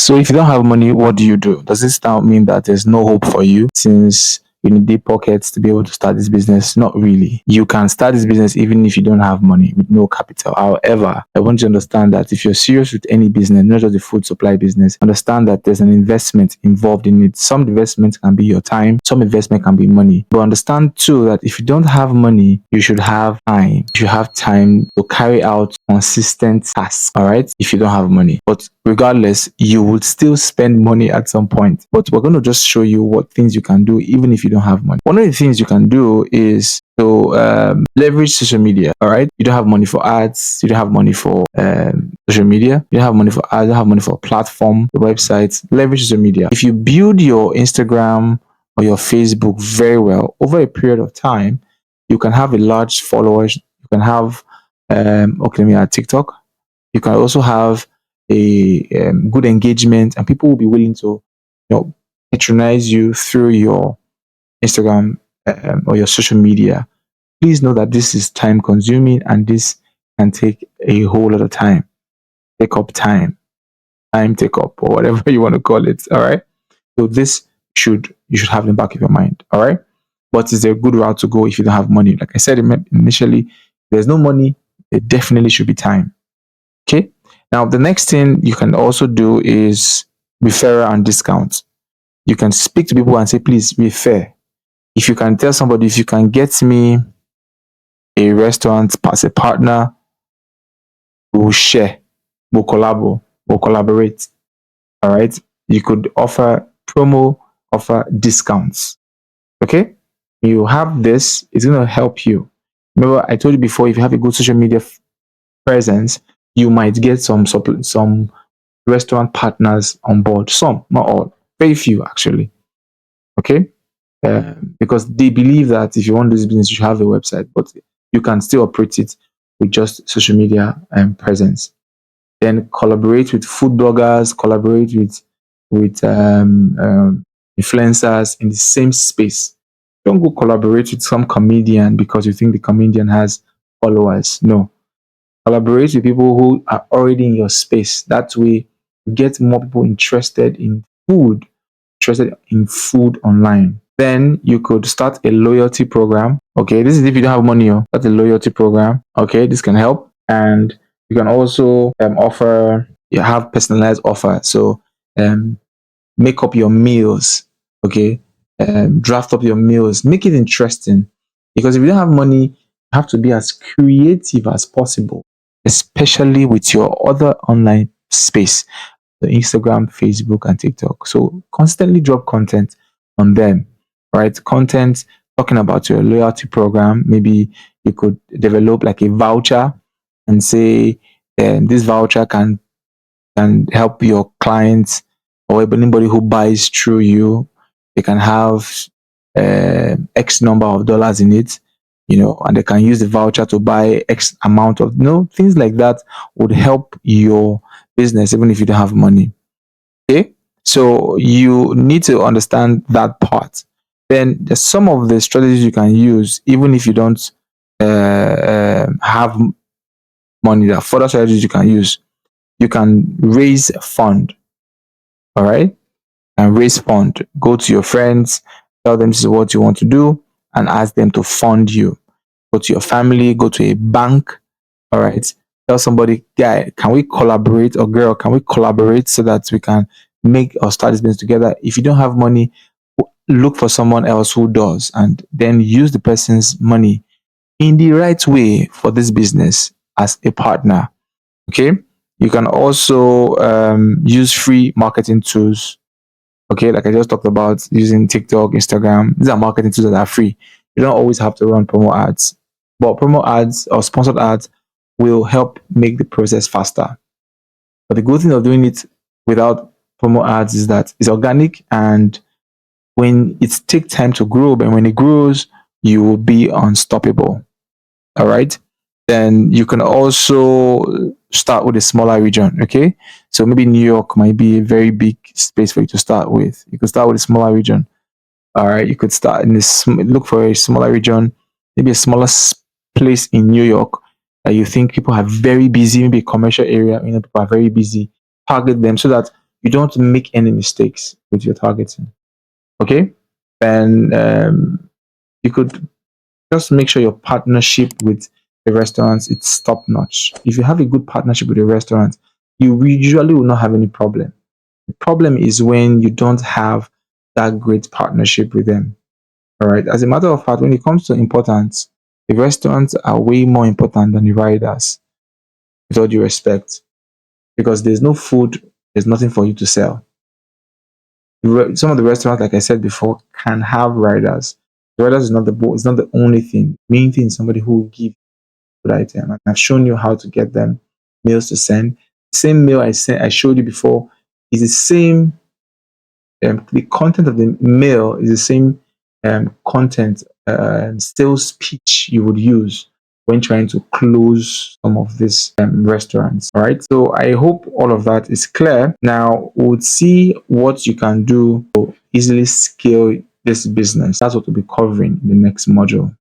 So if you don't have money, what do you do? Does this now mean that there's no hope for you since you need deep pockets to be able to start this business? Not really. You can start this business even if you don't have money with no capital. However, I want you to understand that if you're serious with any business, not just the food supply business, understand that there's an investment involved in it. Some investment can be your time, some investment can be money. But understand too that if you don't have money, you should have time. You should have time to carry out consistent tasks. All right. If you don't have money, but regardless, you would still spend money at some point. But we're going to just show you what things you can do even if you don't have money. One of the things you can do is to leverage social media. All right. You don't have money for ads. You don't have money for social media. You don't have money for ads. You don't have money for a platform, the websites. Leverage social media. If you build your Instagram or your Facebook very well over a period of time, you can have a large followers. You can have okay, let me add TikTok. You can also have a good engagement, and people will be willing to, patronize you through your Instagram or your social media. Please know that this is time consuming, and this can take a whole lot of time. Take up time take up, or whatever you want to call it. All right. So this you should have in the back of your mind. All right. But is there a good route to go if you don't have money? Like I said initially, there's no money. There definitely should be time. Okay. Now the next thing you can also do is referral and discounts. You can speak to people and say, please refer. If you can tell somebody, if you can get me a restaurant as a partner, we'll share, we'll collaborate. All right. You could offer promo, offer discounts. Okay. You have this, it's going to help you. Remember, I told you before, if you have a good social media presence, you might get some restaurant partners on board. Some, not all, very few actually. Okay. Because they believe that if you want this business, you should have a website, but you can still operate it with just social media presence. Then collaborate with food bloggers, collaborate with influencers in the same space. Don't go collaborate with some comedian because you think the comedian has followers. No, collaborate with people who are already in your space. That way, you get more people interested in food online. Then you could start a loyalty program. Okay, this is if you don't have money. Start a loyalty program. Okay, this can help. And you can also you have personalized offer. So make up your meals. Okay, draft up your meals. Make it interesting. Because if you don't have money, you have to be as creative as possible, especially with your other online space, the Instagram, Facebook, and TikTok. So constantly drop content on them, right? Content talking about your loyalty program. Maybe you could develop like a voucher and say this voucher can help your clients or anybody who buys through you. They can have X number of dollars in it, and they can use the voucher to buy X amount of, things like that would help your business even if you don't have money. Okay, so you need to understand that part. Then there's some of the strategies you can use even if you don't have money. There are further strategies you can use. You can raise a fund. All right, and raise fund. Go to your friends, tell them this is what you want to do, and ask them to fund you. Go to your family, go to a bank. All right, tell somebody, guy, can we collaborate, or girl, can we collaborate so that we can make or start this business together? If you don't have money, look for someone else who does, and then use the person's money in the right way for this business as a partner. Okay, you can also use free marketing tools. Okay, like I just talked about, using TikTok, Instagram. These are marketing tools that are free. You don't always have to run promo ads, but promo ads or sponsored ads will help make the process faster. But the good thing of doing it without promo ads is that it's organic, and when it takes time to grow, but when it grows, you will be unstoppable. All right. Then you can also start with a smaller region. Okay. So maybe New York might be a very big space for you to start with. You could start with a smaller region. All right. You could start in this, look for a smaller region, maybe a smaller place in New York that you think people are very busy, maybe a commercial area, people are very busy. Target them so that you don't make any mistakes with your targeting. Okay, and you could just make sure your partnership with the restaurants it's top notch. If you have a good partnership with the restaurant, you usually will not have any problem. The problem is when you don't have that great partnership with them. All right. As a matter of fact, when it comes to importance, the restaurants are way more important than the riders, with all due respect, because there's no food, there's nothing for you to sell. Some of the restaurants, like I said before, can have riders. The riders is not it's not the only thing. The main thing is somebody who will give good item. And I've shown you how to get them meals to send. Same meal I showed you before is the same. The content of the mail is the same content sales pitch you would use when trying to close some of these restaurants. All right. So I hope all of that is clear. Now we'll see what you can do to easily scale this business. That's what we'll be covering in the next module.